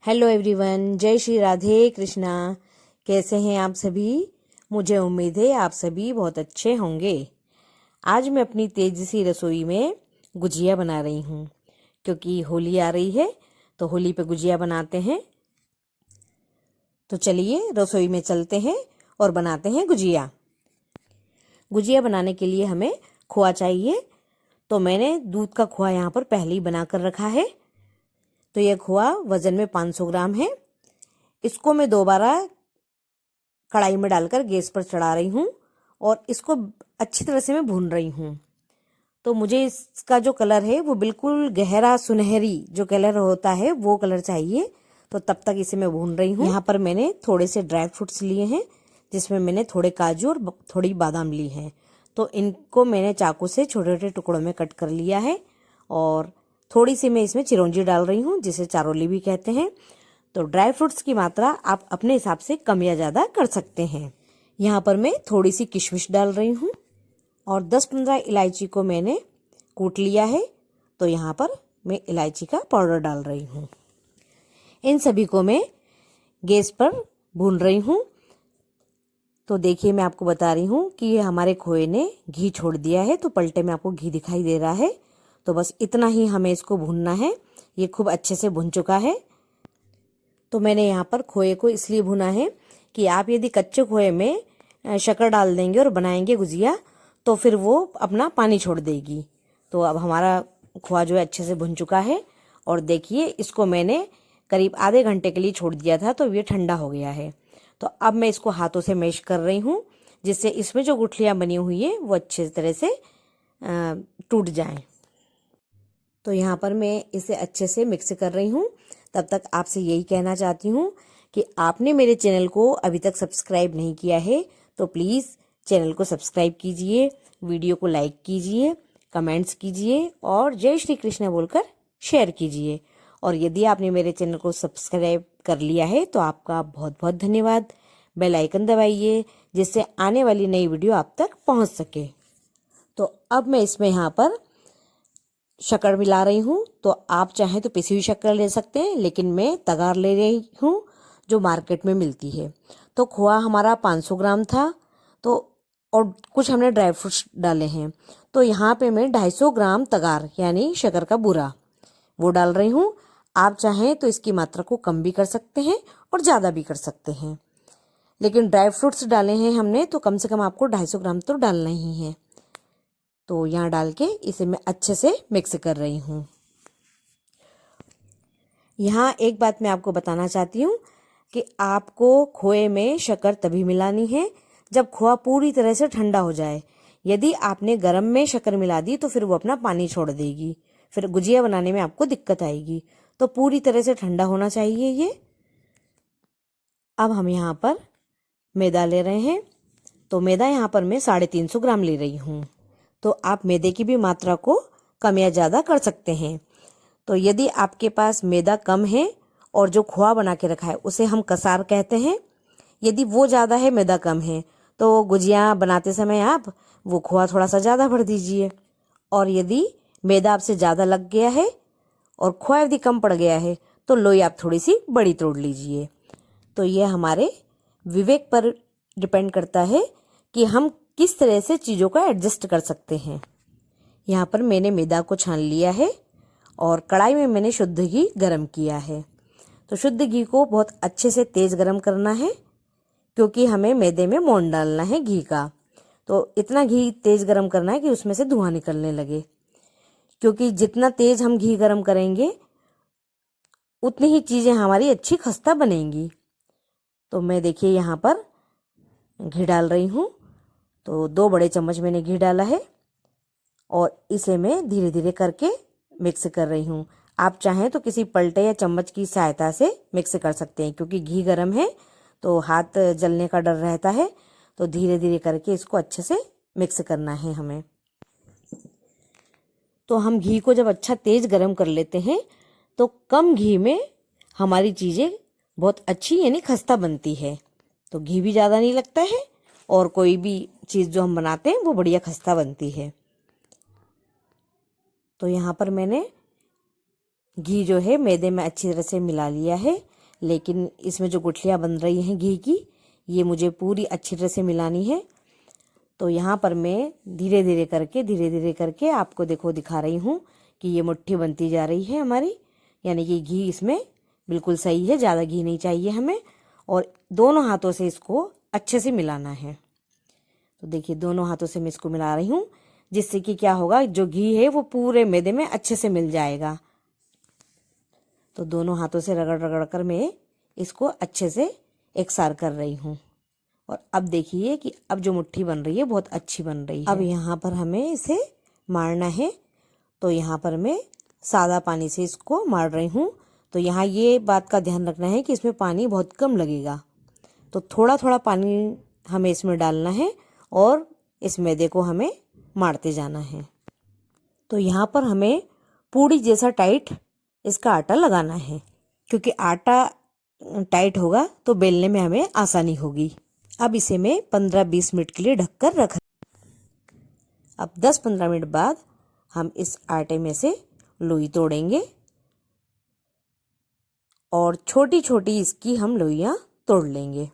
Hello everyone, जय श्री राधे कृष्णा। कैसे हैं आप सभी? मुझे उम्मीद है आप सभी बहुत अच्छे होंगे। आज मैं अपनी तेज सी रसोई में गुजिया बना रही हूँ, क्योंकि होली आ रही है तो होली पे गुजिया बनाते हैं। तो चलिए रसोई में चलते हैं और बनाते हैं गुजिया। गुजिया बनाने के लिए हमें खोआ चाहिए। तो मैंने दूध का खोआ यहाँ पर पहले ही बना कर रखा है। तो यह खोआ वजन में 500 ग्राम है। इसको मैं दोबारा कढ़ाई में डालकर गैस पर चढ़ा रही हूँ और इसको अच्छी तरह से मैं भून रही हूँ। तो मुझे इसका जो कलर है वो बिल्कुल गहरा सुनहरी जो कलर होता है वो कलर चाहिए। तो तब तक इसे मैं भून रही हूँ। यहाँ पर मैंने थोड़े से ड्राई फ्रूट्स लिए हैं, जिसमें मैंने थोड़े काजू और थोड़ी बादाम ली हैं। तो इनको मैंने चाकू से छोटे छोटे टुकड़ों में कट कर लिया है और थोड़ी सी मैं इसमें चिरौंजी डाल रही हूँ, जिसे चारोली भी कहते हैं। तो ड्राई फ्रूट्स की मात्रा आप अपने हिसाब से कम या ज़्यादा कर सकते हैं। यहाँ पर मैं थोड़ी सी किशमिश डाल रही हूँ और 10-15 इलायची को मैंने कूट लिया है। तो यहाँ पर मैं इलायची का पाउडर डाल रही हूँ। इन सभी को मैं गैस पर भून रही हूँ। तो देखिए, मैं आपको बता रही हूँ कि हमारे खोए ने घी छोड़ दिया है। तो पलटे में आपको घी दिखाई दे रहा है। तो बस इतना ही हमें इसको भूनना है। ये खूब अच्छे से भुन चुका है। तो मैंने यहाँ पर खोए को इसलिए भुना है कि आप यदि कच्चे खोए में शक्कर डाल देंगे और बनाएंगे गुजिया तो फिर वो अपना पानी छोड़ देगी। तो अब हमारा खोआ जो है अच्छे से भुन चुका है। और देखिए, इसको मैंने करीब आधे घंटे के लिए छोड़ दिया था, तो ये ठंडा हो गया है। तो अब मैं इसको हाथों से मैश कर रही हूँ, जिससे इसमें जो गुठलियाँ बनी हुई है वो अच्छे तरह से टूट जाएं। तो यहाँ पर मैं इसे अच्छे से मिक्स कर रही हूँ। तब तक आपसे यही कहना चाहती हूँ कि आपने मेरे चैनल को अभी तक सब्सक्राइब नहीं किया है तो प्लीज़ चैनल को सब्सक्राइब कीजिए, वीडियो को लाइक कीजिए, कमेंट्स कीजिए और जय श्री कृष्ण बोलकर शेयर कीजिए। और यदि आपने मेरे चैनल को सब्सक्राइब कर लिया है तो आपका बहुत बहुत धन्यवाद। बेल आइकन दबाइए, जिससे आने वाली नई वीडियो आप तक पहुँच सके। तो अब मैं इसमें यहाँ पर शक्कर मिला रही हूँ। तो आप चाहें तो पिसी हुई शक्कर ले सकते हैं, लेकिन मैं तगार ले रही हूँ जो मार्केट में मिलती है। तो खोआ हमारा 500 ग्राम था, तो और कुछ हमने ड्राई फ्रूट्स डाले हैं। तो यहाँ पे मैं 250 ग्राम तगार यानी शक्कर का बूरा वो डाल रही हूँ। आप चाहें तो इसकी मात्रा को कम भी कर सकते हैं और ज़्यादा भी कर सकते हैं, लेकिन ड्राई फ्रूट्स डाले हैं हमने तो कम से कम आपको 250 ग्राम तो डालना ही है। तो यहाँ डाल के इसे मैं अच्छे से मिक्स कर रही हूँ। यहाँ एक बात मैं आपको बताना चाहती हूँ कि आपको खोए में शक्कर तभी मिलानी है जब खोआ पूरी तरह से ठंडा हो जाए। यदि आपने गर्म में शक्कर मिला दी तो फिर वो अपना पानी छोड़ देगी, फिर गुजिया बनाने में आपको दिक्कत आएगी। तो पूरी तरह से ठंडा होना चाहिए ये। अब हम यहाँ पर मैदा ले रहे हैं। तो मैदा यहाँ पर मैं 350 ग्राम ले रही हूँ। तो आप मैदे की भी मात्रा को कम या ज़्यादा कर सकते हैं। तो यदि आपके पास मैदा कम है और जो खोआ बना के रखा है उसे हम कसार कहते हैं, यदि वो ज़्यादा है मैदा कम है तो गुजिया बनाते समय आप वो खोआ थोड़ा सा ज़्यादा भर दीजिए। और यदि मैदा आपसे ज़्यादा लग गया है और खोआ यदि कम पड़ गया है तो लोई आप थोड़ी सी बड़ी तोड़ लीजिए। तो ये हमारे विवेक पर डिपेंड करता है कि हम किस तरह से चीज़ों को एडजस्ट कर सकते हैं। यहाँ पर मैंने मैदा को छान लिया है और कढ़ाई में मैंने शुद्ध घी गरम किया है। तो शुद्ध घी को बहुत अच्छे से तेज़ गरम करना है, क्योंकि हमें मैदे में मोन डालना है घी का। तो इतना घी तेज़ गरम करना है कि उसमें से धुआं निकलने लगे, क्योंकि जितना तेज़ हम घी गरम करेंगे उतनी ही चीज़ें हमारी अच्छी खस्ता बनेंगी। तो मैं देखिए यहाँ पर घी डाल रही हूँ। तो 2 बड़े चम्मच मैंने घी डाला है और इसे मैं धीरे धीरे करके मिक्स कर रही हूँ। आप चाहें तो किसी पलटे या चम्मच की सहायता से मिक्स कर सकते हैं, क्योंकि घी गर्म है तो हाथ जलने का डर रहता है। तो धीरे धीरे करके इसको अच्छे से मिक्स करना है हमें। तो हम घी को जब अच्छा तेज गरम कर लेते हैं तो कम घी में हमारी चीज़ें बहुत अच्छी यानी खस्ता बनती है। तो घी भी ज़्यादा नहीं लगता है और कोई भी चीज़ जो हम बनाते हैं वो बढ़िया खस्ता बनती है। तो यहाँ पर मैंने घी जो है मैदे में अच्छी तरह से मिला लिया है लेकिन इसमें जो गुठलियाँ बन रही हैं घी की, ये मुझे पूरी अच्छी तरह से मिलानी है। तो यहाँ पर मैं धीरे धीरे करके आपको दिखा रही हूँ कि ये मुट्ठी बनती जा रही है हमारी, यानी कि घी इसमें बिल्कुल सही है, ज़्यादा घी नहीं चाहिए हमें। और दोनों हाथों से इसको अच्छे से मिलाना है। तो देखिए दोनों हाथों से मैं इसको मिला रही हूँ, जिससे कि क्या होगा, जो घी है वो पूरे मैदे में अच्छे से मिल जाएगा। तो दोनों हाथों से रगड़ रगड़ कर मैं इसको अच्छे से एकसार कर रही हूँ। और अब देखिए कि अब जो मुट्ठी बन रही है बहुत अच्छी बन रही है। अब यहाँ पर हमें इसे मारना है। तो यहाँ पर मैं सादा पानी से इसको मार रही हूँ। तो यहाँ ये बात का ध्यान रखना है कि इसमें पानी बहुत कम लगेगा। तो थोड़ा थोड़ा पानी हमें इसमें डालना है और इस मैदे को हमें मारते जाना है। तो यहाँ पर हमें पूड़ी जैसा टाइट इसका आटा लगाना है, क्योंकि आटा टाइट होगा तो बेलने में हमें आसानी होगी। अब इसे मैं 15-20 मिनट के लिए ढककर रख। अब 10-15 मिनट बाद हम इस आटे में से लोई तोड़ेंगे और छोटी छोटी इसकी हम लोइयाँ तोड़ लेंगे।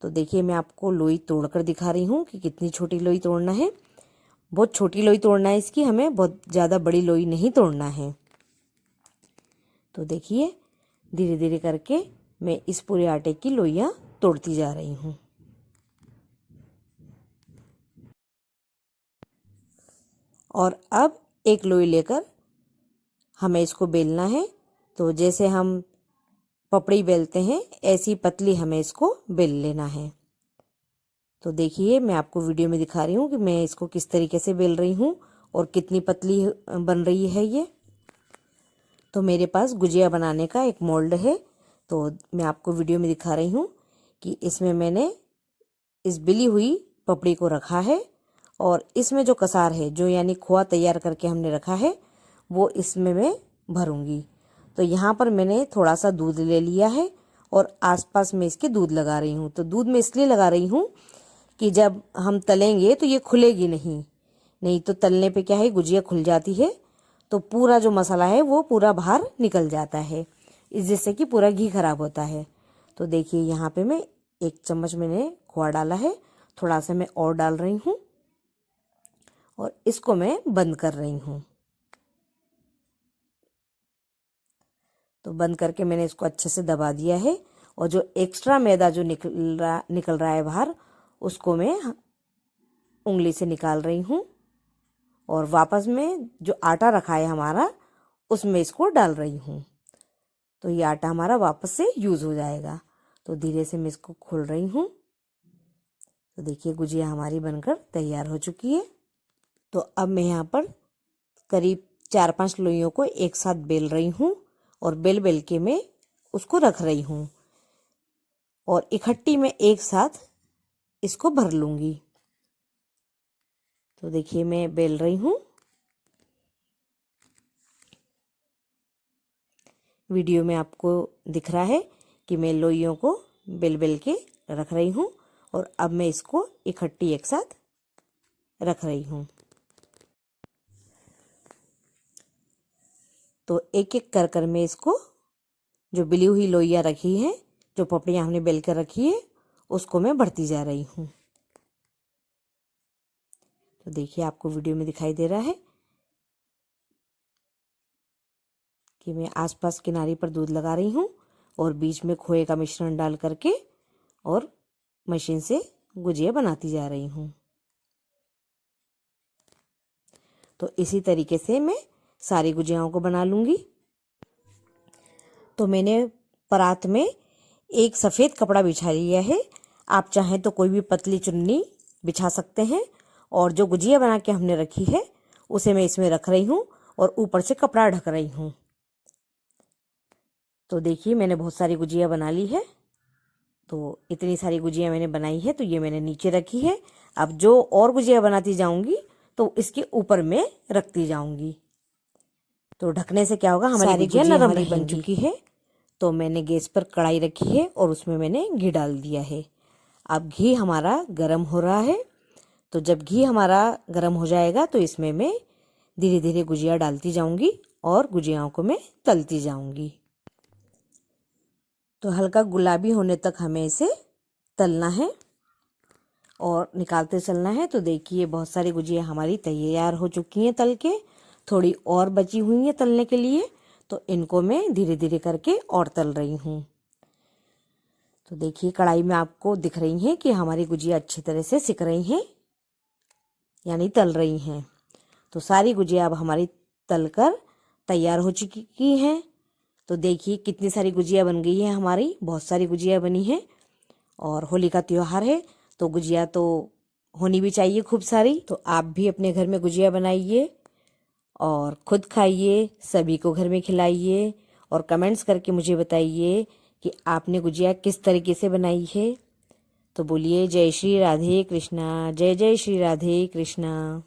तो देखिए मैं आपको लोई तोड़कर दिखा रही हूँ कि कितनी छोटी लोई तोड़ना है। बहुत छोटी लोई तोड़ना है इसकी, हमें बहुत ज़्यादा बड़ी लोई नहीं तोड़ना है। तो देखिए धीरे धीरे करके मैं इस पूरे आटे की लोइयाँ तोड़ती जा रही हूँ। और अब एक लोई लेकर हमें इसको बेलना है। तो जैसे हम पपड़ी बेलते हैं ऐसी पतली हमें इसको बेल लेना है। तो देखिए मैं आपको वीडियो में दिखा रही हूँ कि मैं इसको किस तरीके से बेल रही हूँ और कितनी पतली बन रही है ये। तो मेरे पास गुजिया बनाने का एक मोल्ड है। तो मैं आपको वीडियो में दिखा रही हूँ कि इसमें मैंने इस बिली हुई पपड़ी को रखा है और इसमें जो कसार है, जो यानी खोआ तैयार करके हमने रखा है, वो इसमें मैं भरूंगी। तो यहाँ पर मैंने थोड़ा सा दूध ले लिया है और आसपास में इसके दूध लगा रही हूँ। तो दूध मैं इसलिए लगा रही हूँ कि जब हम तलेंगे तो ये खुलेगी नहीं तो तलने पे क्या है, गुजिया खुल जाती है तो पूरा जो मसाला है वो पूरा बाहर निकल जाता है, इस जिससे कि पूरा घी खराब होता है। तो देखिए यहाँ पे मैं 1 चम्मच मैंने खोआ डाला है, थोड़ा सा मैं और डाल रही हूँ और इसको मैं बंद कर रही हूँ। तो बंद करके मैंने इसको अच्छे से दबा दिया है और जो एक्स्ट्रा मैदा जो निकल रहा है बाहर, उसको मैं उंगली से निकाल रही हूँ और वापस में जो आटा रखा है हमारा उसमें इसको डाल रही हूँ। तो ये आटा हमारा वापस से यूज़ हो जाएगा। तो धीरे से मैं इसको खोल रही हूँ। तो देखिए गुजिया हमारी बनकर तैयार हो चुकी है। तो अब मैं यहाँ पर करीब 4-5 लोइयों को एक साथ बेल रही हूँ और बेल के मैं उसको रख रही हूँ और इकट्ठी मैं एक साथ इसको भर लूँगी। तो देखिए मैं बेल रही हूँ। वीडियो में आपको दिख रहा है कि मैं लोइयों को बेल के रख रही हूँ और अब मैं इसको इकट्ठी एक साथ रख रही हूँ। तो एक एक कर मैं इसको, जो बिली हुई लोइयाँ रखी हैं, जो पपड़ियाँ हमने बेल कर रखी है, उसको मैं भरती जा रही हूँ। तो देखिए आपको वीडियो में दिखाई दे रहा है कि मैं आसपास किनारे पर दूध लगा रही हूँ और बीच में खोए का मिश्रण डाल करके और मशीन से गुजिया बनाती जा रही हूँ। तो इसी तरीके से मैं सारी गुजियाओं को बना लूँगी। तो मैंने परात में एक सफ़ेद कपड़ा बिछा लिया है। आप चाहें तो कोई भी पतली चुन्नी बिछा सकते हैं और जो गुजिया बना के हमने रखी है उसे मैं इसमें रख रही हूँ और ऊपर से कपड़ा ढक रही हूँ। तो देखिए मैंने बहुत सारी गुजिया बना ली है। तो इतनी सारी गुजिया मैंने बनाई है तो ये मैंने नीचे रखी है। अब जो और गुजिया बनाती जाऊंगी तो इसके ऊपर मैं रखती जाऊंगी। तो ढकने से क्या होगा, हमारी गुजिया नरम बन चुकी है। तो मैंने गैस पर कढ़ाई रखी है और उसमें मैंने घी डाल दिया है। अब घी हमारा गर्म हो रहा है। तो जब घी हमारा गर्म हो जाएगा तो इसमें मैं धीरे धीरे गुजिया डालती जाऊंगी और गुजियाओं को मैं तलती जाऊंगी। तो हल्का गुलाबी होने तक हमें इसे तलना है और निकालते चलना है। तो देखिए बहुत सारी गुजिया हमारी तैयार हो चुकी हैं तल के, थोड़ी और बची हुई हैं तलने के लिए, तो इनको मैं धीरे धीरे करके और तल रही हूँ। तो देखिए कढ़ाई में आपको दिख रही हैं कि हमारी गुजिया अच्छी तरह से सिक रही हैं, यानी तल रही हैं। तो सारी गुजिया अब हमारी तलकर तैयार हो चुकी हैं। तो देखिए कितनी सारी गुजिया बन गई है हमारी, बहुत सारी गुजिया बनी है। और होली का त्योहार है तो गुजिया तो होनी भी चाहिए खूब सारी। तो आप भी अपने घर में गुजिया बनाइए और खुद खाइए, सभी को घर में खिलाइए और कमेंट्स करके मुझे बताइए कि आपने गुजिया किस तरीके से बनाई है। तो बोलिए जय श्री राधे कृष्णा, जय जय श्री राधे कृष्णा।